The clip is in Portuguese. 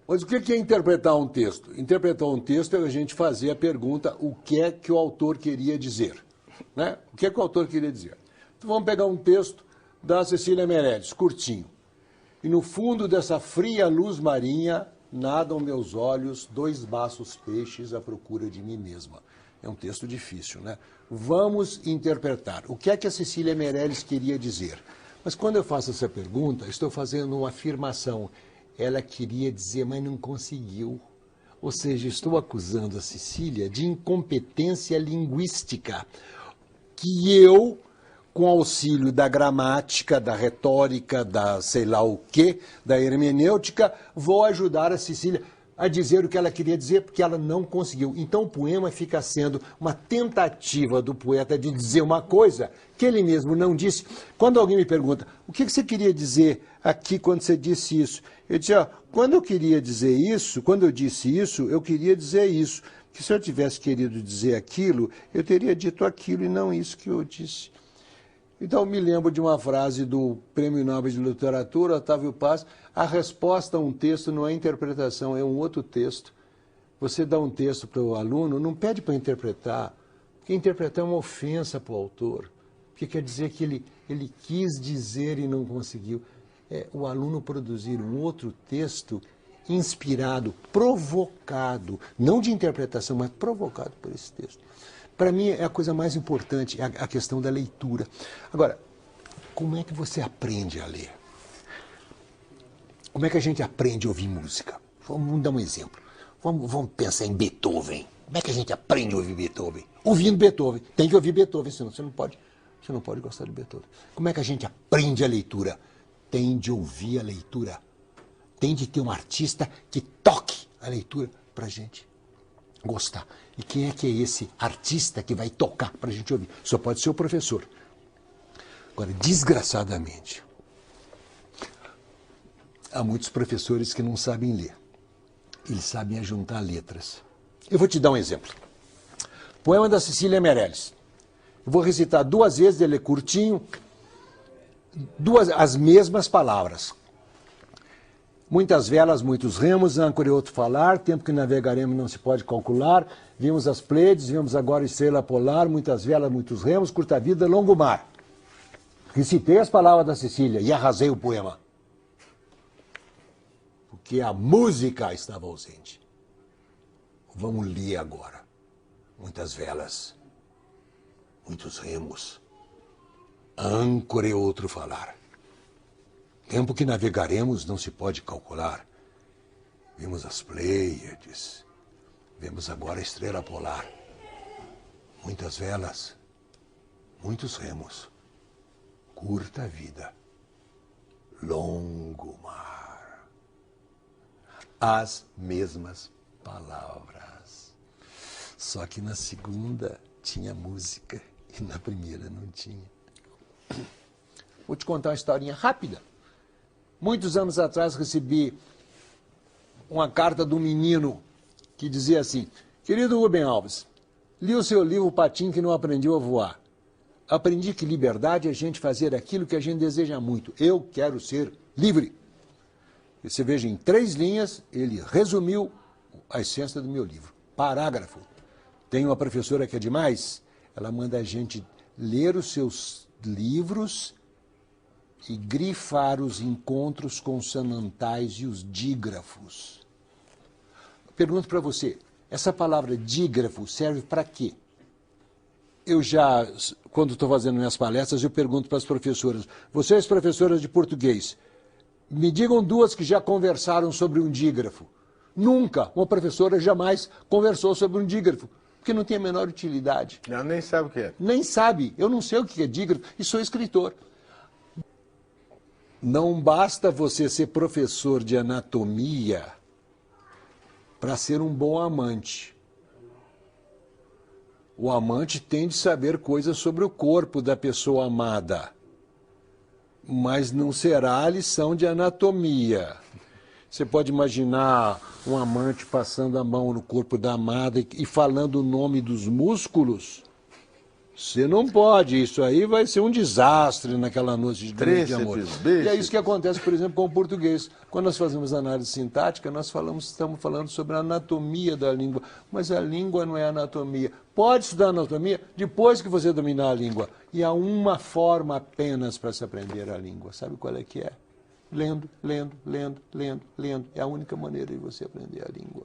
Mas o que é interpretar um texto? Interpretar um texto é a gente fazer a pergunta o que é que o autor queria dizer. Né? O que é que o autor queria dizer? Então vamos pegar um texto da Cecília Meirelles, curtinho. E no fundo dessa fria luz marinha nadam meus olhos, dois baços peixes à procura de mim mesma. É um texto difícil, né? Vamos interpretar. O que é que a Cecília Meirelles queria dizer? Mas quando eu faço essa pergunta, estou fazendo uma afirmação. Ela queria dizer, mas não conseguiu. Ou seja, estou acusando a Cecília de incompetência linguística, que eu, com auxílio da gramática, da retórica, da sei lá o quê, da hermenêutica, vou ajudar a Cecília a dizer o que ela queria dizer, porque ela não conseguiu. Então o poema fica sendo uma tentativa do poeta de dizer uma coisa que ele mesmo não disse. Quando alguém me pergunta, o que você queria dizer aqui quando você disse isso? Eu disse, quando eu queria dizer isso, quando eu disse isso, eu queria dizer isso. Que se eu tivesse querido dizer aquilo, eu teria dito aquilo e não isso que eu disse. Então, me lembro de uma frase do Prêmio Nobel de Literatura, Otávio Paz, a resposta a um texto não é interpretação, é um outro texto. Você dá um texto para o aluno, não pede para interpretar, porque interpretar é uma ofensa para o autor, porque quer dizer que ele quis dizer e não conseguiu. É o aluno produzir um outro texto inspirado, provocado, não de interpretação, mas provocado por esse texto. Para mim, é a coisa mais importante, a questão da leitura. Agora, como é que você aprende a ler? Como é que a gente aprende a ouvir música? Vamos dar um exemplo. Vamos pensar em Beethoven. Como é que a gente aprende a ouvir Beethoven? Ouvindo Beethoven. Tem que ouvir Beethoven, senão você não pode gostar de Beethoven. Como é que a gente aprende a leitura? Tem de ouvir a leitura. Tem de ter um artista que toque a leitura para a gente gostar. E quem é que é esse artista que vai tocar para a gente ouvir? Só pode ser o professor. Agora, desgraçadamente, há muitos professores que não sabem ler. Eles sabem ajuntar letras. Eu vou te dar um exemplo. Poema da Cecília Meirelles. Eu vou recitar 2 vezes, ele é curtinho, as mesmas palavras. Muitas velas, muitos remos, âncora e outro falar, tempo que navegaremos não se pode calcular, vimos as Pleiades, vimos agora estrela polar, muitas velas, muitos remos, curta vida, longo mar. Recitei as palavras da Cecília e arrasei o poema. Porque a música estava ausente. Vamos ler agora. Muitas velas, muitos remos, âncora e outro falar. Tempo que navegaremos não se pode calcular. Vimos as Pleiades, vemos agora a estrela polar. Muitas velas, muitos remos, curta vida, longo mar. As mesmas palavras. Só que na segunda tinha música e na primeira não tinha. Vou te contar uma historinha rápida. Muitos anos atrás recebi uma carta de um menino que dizia assim: querido Rubem Alves, li o seu livro Patinho que não aprendeu a voar. Aprendi que liberdade é a gente fazer aquilo que a gente deseja muito. Eu quero ser livre. E você veja, em 3 linhas, ele resumiu a essência do meu livro. Parágrafo. Tem uma professora que é demais, ela manda a gente ler os seus livros e grifar os encontros consonantais e os dígrafos. Pergunto para você, essa palavra dígrafo serve para quê? Eu já, quando estou fazendo minhas palestras, eu pergunto para as professoras, vocês professoras de português, me digam 2 que já conversaram sobre um dígrafo. Nunca, uma professora jamais conversou sobre um dígrafo, porque não tem a menor utilidade. Ela nem sabe o que é. Nem sabe, eu não sei o que é dígrafo e sou escritor. Não basta você ser professor de anatomia para ser um bom amante. O amante tem de saber coisas sobre o corpo da pessoa amada, mas não será a lição de anatomia. Você pode imaginar um amante passando a mão no corpo da amada e falando o nome dos músculos? Você não pode, isso aí vai ser um desastre naquela noite de amor. E é isso que acontece, por exemplo, com o português. Quando nós fazemos análise sintática, nós estamos falando sobre a anatomia da língua, mas a língua não é anatomia. Pode estudar anatomia depois que você dominar a língua. E há uma forma apenas para se aprender a língua. Sabe qual é que é? Lendo, lendo, lendo, lendo, lendo. É a única maneira de você aprender a língua.